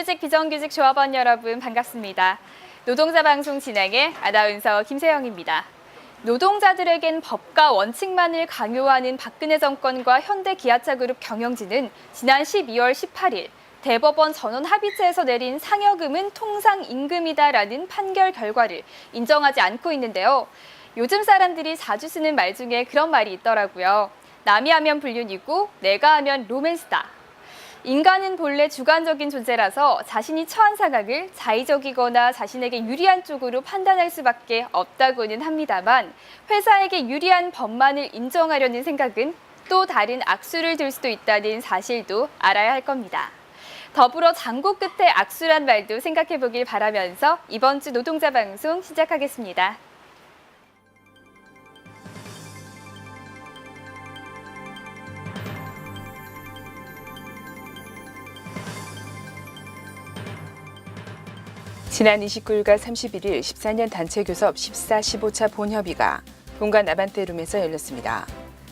정규직, 비정규직 조합원 여러분 반갑습니다. 노동자 방송 진행의 아나운서 김세영입니다. 노동자들에겐 법과 원칙만을 강요하는 박근혜 정권과 현대기아차그룹 경영진은 지난 12월 18일 대법원 전원합의체에서 내린 상여금은 통상임금이다라는 판결 결과를 인정하지 않고 있는데요. 요즘 사람들이 자주 쓰는 말 중에 그런 말이 있더라고요. 남이 하면 불륜이고 내가 하면 로맨스다. 인간은 본래 주관적인 존재라서 자신이 처한 상황을 자의적이거나 자신에게 유리한 쪽으로 판단할 수밖에 없다고는 합니다만 회사에게 유리한 법만을 인정하려는 생각은 또 다른 악수를 들 수도 있다는 사실도 알아야 할 겁니다. 더불어 장고 끝에 악수란 말도 생각해 보길 바라면서 이번 주 노동자 방송 시작하겠습니다. 지난 29일과 31일 14년 단체 교섭 14, 15차 본협의가 본관 아반떼룸에서 열렸습니다.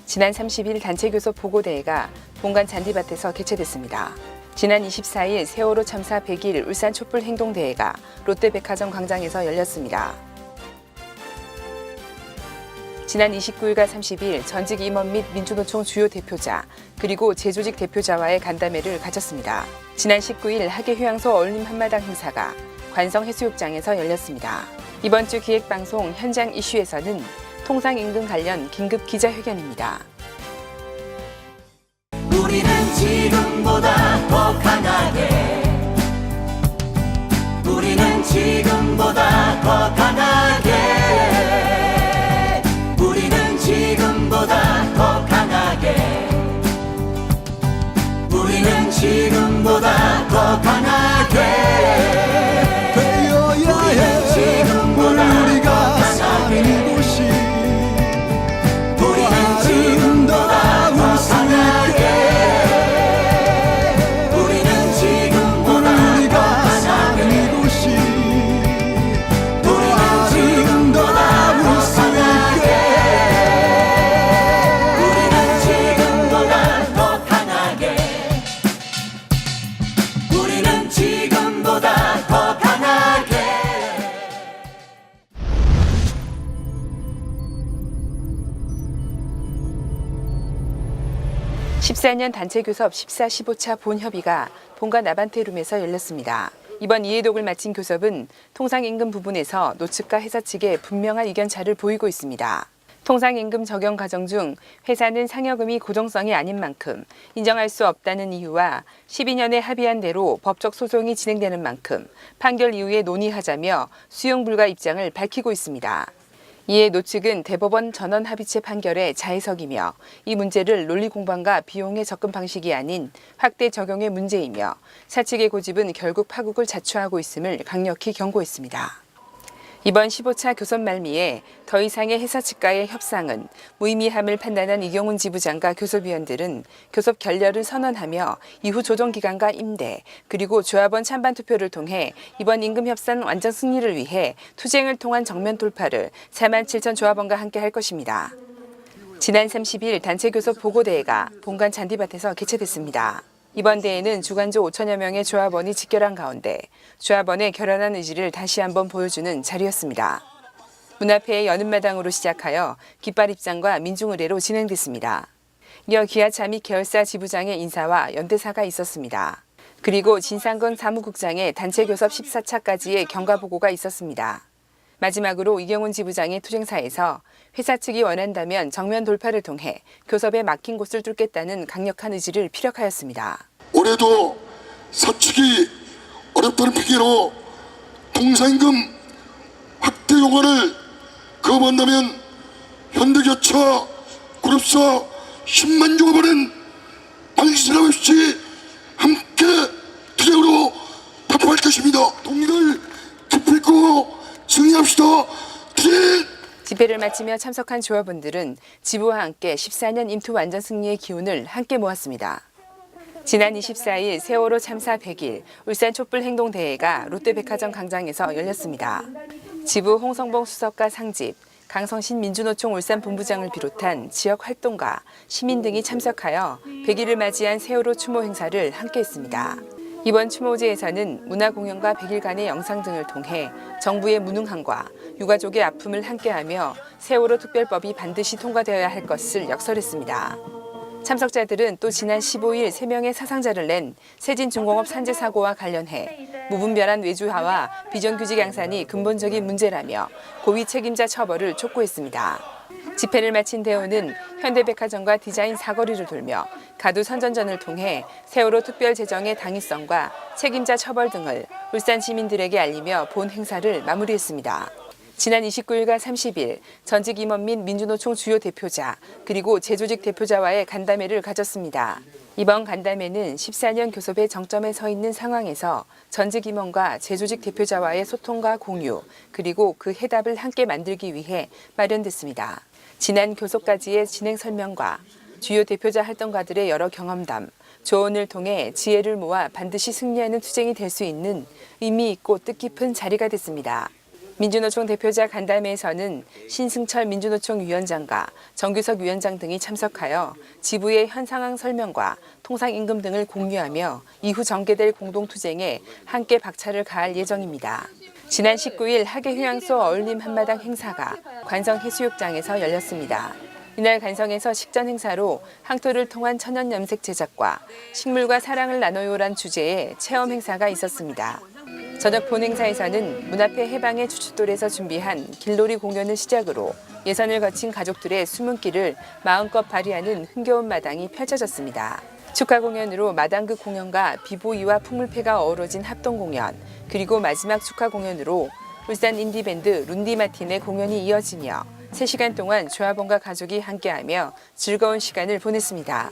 지난 30일 단체 교섭 보고대회가 본관 잔디밭에서 개최됐습니다. 지난 24일 세월호 참사 100일 울산 촛불 행동대회가 롯데백화점 광장에서 열렸습니다. 지난 29일과 30일 전직 임원 및 민주노총 주요 대표자 그리고 재조직 대표자와의 간담회를 가졌습니다. 지난 19일 하계휴양소 어울림 한마당 행사가 관성해수욕장에서 열렸습니다. 이번 주 기획방송 현장 이슈에서는 통상임금 관련 긴급 기자회견입니다. 우리는 지금보다 더 강하게 우리는 지금보다 더 강하게 우리는 지금보다 더 강하게 우리는 지금보다 더 강하게 우리가 사는 곳이 우리는 지금보다 더 강하게 우리는 지금보다 우리가 사는 곳이 우리는 지금보다 더 강하게 우리는 지금보다 더 강하게 우리는 지금보다 더 강하게 14년 단체 교섭 14, 15차 본협의가 본관 아반떼룸에서 열렸습니다. 이번 이해독을 마친 교섭은 통상임금 부분에서 노측과 회사 측에 분명한 의견차를 보이고 있습니다. 통상임금 적용 과정 중 회사는 상여금이 고정성이 아닌 만큼 인정할 수 없다는 이유와 12년에 합의한 대로 법적 소송이 진행되는 만큼 판결 이후에 논의하자며 수용 불가 입장을 밝히고 있습니다. 이에 노측은 대법원 전원합의체 판결에 자의석이며 이 문제를 논리공방과 비용의 접근 방식이 아닌 확대 적용의 문제이며 사측의 고집은 결국 파국을 자초하고 있음을 강력히 경고했습니다. 이번 15차 교섭 말미에 더 이상의 회사 측과의 협상은 무의미함을 판단한 이경훈 지부장과 교섭위원들은 교섭 결렬을 선언하며 이후 조정기간과 임대 그리고 조합원 찬반 투표를 통해 이번 임금 협상 완전 승리를 위해 투쟁을 통한 정면 돌파를 4만 7천 조합원과 함께 할 것입니다. 지난 30일 단체 교섭 보고대회가 본관 잔디밭에서 개최됐습니다. 이번 대회는 주관조 5천여 명의 조합원이 직결한 가운데 조합원의 결연한 의지를 다시 한번 보여주는 자리였습니다. 문 앞에 여는 마당으로 시작하여 깃발 입장과 민중의례로 진행됐습니다. 이어 기아차 및 계열사 지부장의 인사와 연대사가 있었습니다. 그리고 진상건 사무국장의 단체 교섭 14차까지의 경과보고가 있었습니다. 마지막으로 이경훈 지부장의 투쟁사에서 회사 측이 원한다면 정면 돌파를 통해 교섭에 막힌 곳을 뚫겠다는 강력한 의지를 피력하였습니다. 올해도 사측이 어렵다는 핑계로 통상임금 확대 요구를 거부한다면 현대기아차 그룹사 10만 조합원은 방지선언 없이 함께 투쟁으로 답할 것입니다. 동의를 기필코 승리합시다. 집회를 마치며 참석한 조합원들은 지부와 함께 14년 임투 완전 승리의 기운을 함께 모았습니다. 지난 24일 세월호 참사 100일 울산 촛불 행동대회가 롯데백화점 광장에서 열렸습니다. 지부 홍성봉 수석과 상집, 강성신 민주노총 울산 본부장을 비롯한 지역 활동가, 시민 등이 참석하여 100일을 맞이한 세월호 추모 행사를 함께 했습니다. 이번 추모제에서는 문화공연과 100일간의 영상 등을 통해 정부의 무능함과 유가족의 아픔을 함께하며 세월호 특별법이 반드시 통과되어야 할 것을 역설했습니다. 참석자들은 또 지난 15일 3명의 사상자를 낸 세진중공업 산재 사고와 관련해 무분별한 외주화와 비정규직 양산이 근본적인 문제라며 고위 책임자 처벌을 촉구했습니다. 집회를 마친 대우는 현대백화점과 디자인 사거리를 돌며 가두 선전전을 통해 세월호 특별 제정의 당위성과 책임자 처벌 등을 울산 시민들에게 알리며 본 행사를 마무리했습니다. 지난 29일과 30일 전직 임원 및 민주노총 주요 대표자 그리고 재조직 대표자와의 간담회를 가졌습니다. 이번 간담회는 14년 교섭의 정점에 서 있는 상황에서 전직 임원과 재조직 대표자와의 소통과 공유 그리고 그 해답을 함께 만들기 위해 마련됐습니다. 지난 교섭까지의 진행 설명과 주요 대표자 활동가들의 여러 경험담, 조언을 통해 지혜를 모아 반드시 승리하는 투쟁이 될 수 있는 의미 있고 뜻깊은 자리가 됐습니다. 민주노총 대표자 간담회에서는 신승철 민주노총 위원장과 정규석 위원장 등이 참석하여 지부의 현 상황 설명과 통상임금 등을 공유하며 이후 전개될 공동투쟁에 함께 박차를 가할 예정입니다. 지난 19일 하계휴양소 어울림 한마당 행사가 관성 해수욕장에서 열렸습니다. 이날 관성에서 식전 행사로 항토를 통한 천연 염색 제작과 식물과 사랑을 나눠요란 주제의 체험 행사가 있었습니다. 저녁 본행사에서는 문 앞에 해방의 추춧돌에서 준비한 길놀이 공연을 시작으로 예선을 거친 가족들의 숨은길을 마음껏 발휘하는 흥겨운 마당이 펼쳐졌습니다. 축하 공연으로 마당극 공연과 비보이와 풍물패가 어우러진 합동 공연, 그리고 마지막 축하 공연으로 울산 인디밴드 룬디마틴의 공연이 이어지며 3시간 동안 조합원과 가족이 함께하며 즐거운 시간을 보냈습니다.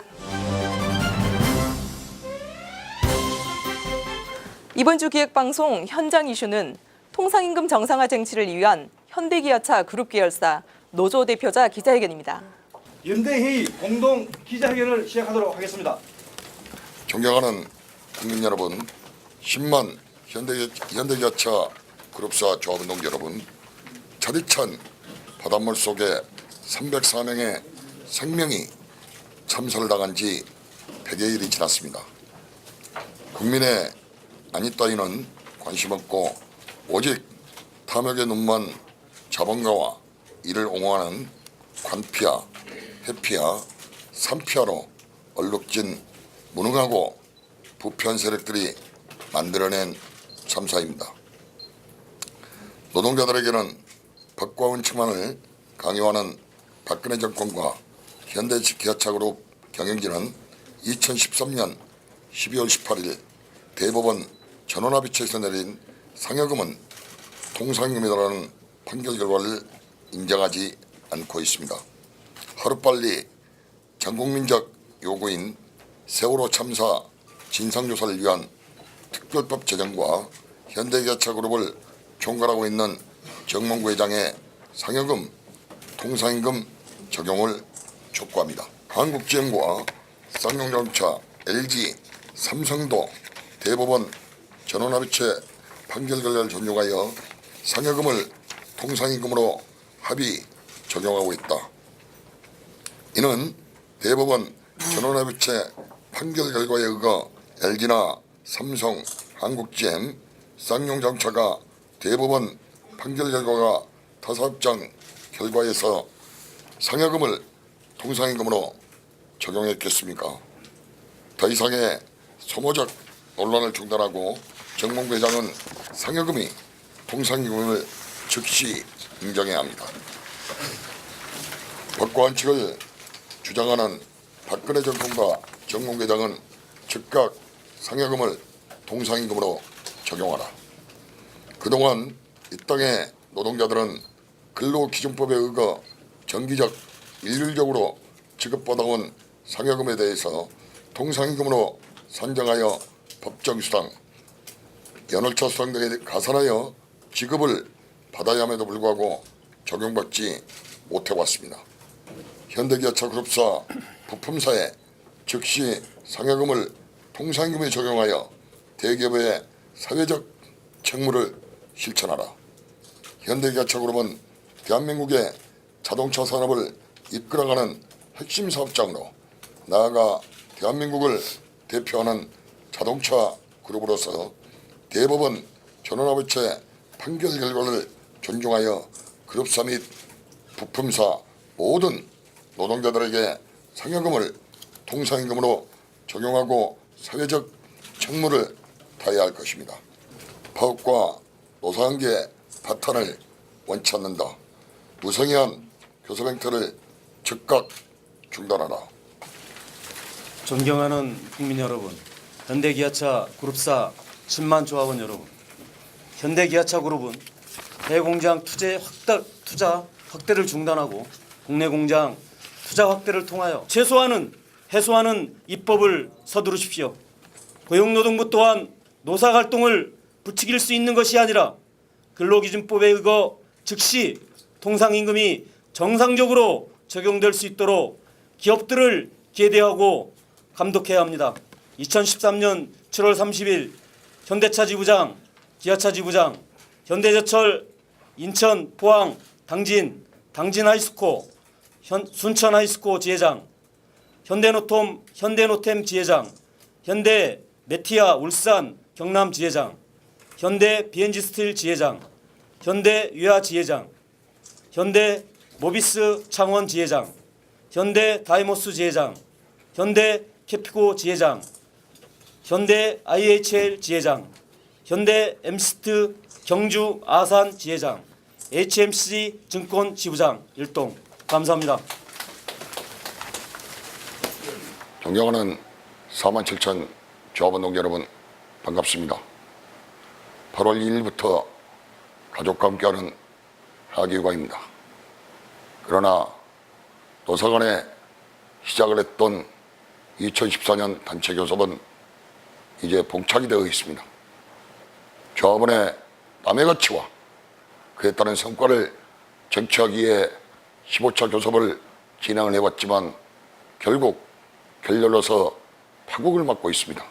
이번 주 기획방송 현장 이슈는 통상임금 정상화 쟁취를 위한 현대기아차 그룹 계열사 노조 대표자 기자회견입니다. 연대회의 공동 기자회견을 시작하도록 하겠습니다. 존경하는 국민 여러분, 10만 현대기아차 그룹사 조합운동 여러분, 차디찬 바닷물 속에 304명의 생명이 참살당한 지 100여일이 지났습니다. 국민의 안위 따위는 관심 없고 오직 탐욕의 눈만 자본가와 이를 옹호하는 관피아, 회피아, 산피아로 얼룩진 무능하고 부패한 세력들이 만들어낸 참사입니다. 노동자들에게는 법과 원칙만을 강요하는 박근혜 정권과 현대기아차그룹 경영진은 2013년 12월 18일 대법원 전원합의체에서 내린 상여금은 통상임금이라는 판결 결과를 인정하지 않고 있습니다. 하루빨리 전국민적 요구인 세월호 참사 진상조사를 위한 특별법 제정과 현대기아차그룹을 총괄하고 있는 정몽구 회장의 상여금, 통상임금 적용을 촉구합니다. 한국GM과 쌍용자동차, LG, 삼성도 대법원 전원합의체 판결 결과를 존중하여 상여금을 통상임금으로 합의 적용하고 있다. 이는 대법원 전원합의체 판결 결과에 의거 LG나 삼성, 한국GM, 쌍용자동차가 대법원 판결 결과가 타사합장 결과에서 상여금을 통상임금으로 적용했겠습니까? 더 이상의 소모적 논란을 중단하고 정몽구 회장은 상여금이 통상임금을 즉시 인정해야 합니다. 법과 원칙을 주장하는 박근혜 정권과 정몽구 회장은 즉각 상여금을 통상임금으로 적용하라. 그동안 이 땅의 노동자들은 근로기준법에 의거 정기적 일률적으로 지급받아온 상여금에 대해서 통상임금으로 산정하여 법정수당, 연월차 수당 등에 가산하여 지급을 받아야 함에도 불구하고 적용받지 못해왔습니다. 현대기아차 그룹사 부품사에 즉시 상여금을 통상임금에 적용하여 대기업의 사회적 책무를 실천하라. 현대기아차 그룹은 대한민국의 자동차 산업을 이끌어가는 핵심 사업장으로 나아가 대한민국을 대표하는 자동차 그룹으로서 대법원 전원합의체 판결 결과를 존중하여 그룹사 및 부품사 모든 노동자들에게 상여금을 통상임금으로 적용하고 사회적 책무를 다해야 할 것입니다. 파업과 노사관계 파탄을 원치 않는다. 무성의한 교섭 행태를 즉각 중단하라. 존경하는 국민 여러분, 현대기아차 그룹사 10만 조합원 여러분, 현대기아차 그룹은 대공장 투자 확대를 중단하고 국내 공장 투자 확대를 통하여 해소하는 입법을 서두르십시오. 고용노동부 또한 노사활동을 부추길 수 있는 것이 아니라 근로기준법에 의거 즉시 통상임금이 정상적으로 적용될 수 있도록 기업들을 계대하고 감독해야 합니다. 2013년 7월 30일 현대차 지부장, 기아차 지부장, 현대제철 인천, 포항, 당진 하이스코, 순천 하이스코 지회장, 현대노템 지회장, 현대 메티아 울산 경남 지회장, 현대 비엔지 스틸 지회장, 현대 유아 지회장, 현대 모비스 창원 지회장, 현대 다이모스 지회장, 현대 캐피코 지회장, 현대 IHL 지회장, 현대 엠시트 경주 아산 지회장, HMC 증권 지부장 일동. 감사합니다. 존경하는 47,000 조합원 동지 여러분, 반갑습니다. 8월 2일부터 가족과 함께하는 하기휴가입니다. 그러나 노사간에 시작을 했던 2014년 단체 교섭은 이제 봉착이 되어 있습니다. 조합원의 남의 가치와 그에 따른 성과를 쟁취하기 위해 15차 교섭을 진행을 해왔지만 결국 결렬로서 파국을 맞고 있습니다.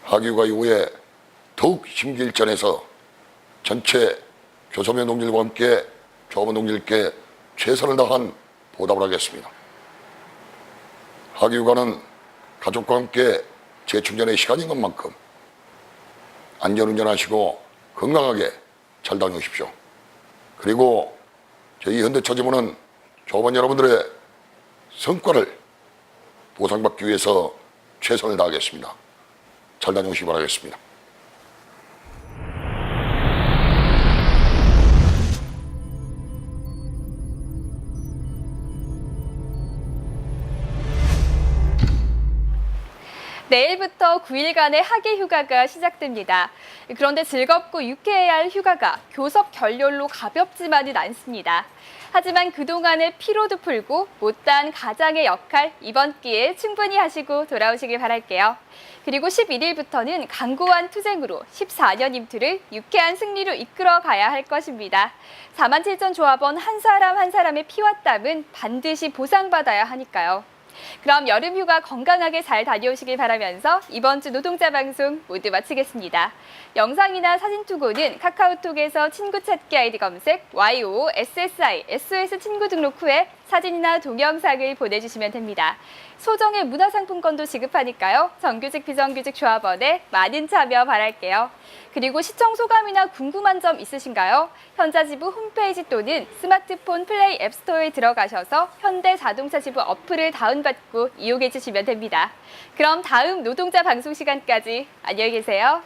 하기휴가 이후에 더욱 심기일전해서 전체 교섭원 동지들과 함께 조합원 동지들께 최선을 다한 보답을 하겠습니다. 하기휴가는 가족과 함께 재충전의 시간인 것만큼 안전운전하시고 건강하게 잘 다녀오십시오. 그리고 저희 현대차 지부는 조합원 여러분들의 성과를 보상받기 위해서 최선을 다하겠습니다. 잘 다녀오시기 바라겠습니다. 내일부터 9일간의 학예 휴가가 시작됩니다. 그런데 즐겁고 유쾌해야 할 휴가가 교섭 결렬로 가볍지만은 않습니다. 하지만 그동안의 피로도 풀고 못다한 가장의 역할 이번 기회에 충분히 하시고 돌아오시길 바랄게요. 그리고 11일부터는 강고한 투쟁으로 14년 임투를 유쾌한 승리로 이끌어 가야 할 것입니다. 47,000 조합원 한 사람 한 사람의 피와 땀은 반드시 보상받아야 하니까요. 그럼 여름 휴가 건강하게 잘 다녀오시길 바라면서 이번 주 노동자 방송 모두 마치겠습니다. 영상이나 사진 투고는 카카오톡에서 친구 찾기 아이디 검색 YOSSI SOS 친구 등록 후에 사진이나 동영상을 보내주시면 됩니다. 소정의 문화상품권도 지급하니까요. 정규직 비정규직 조합원에 많은 참여 바랄게요. 그리고 시청 소감이나 궁금한 점 있으신가요? 현자지부 홈페이지 또는 스마트폰 플레이 앱스토어에 들어가셔서 현대자동차지부 어플을 다운받고 이용해 주시면 됩니다. 그럼 다음 노동자 방송 시간까지 안녕히 계세요.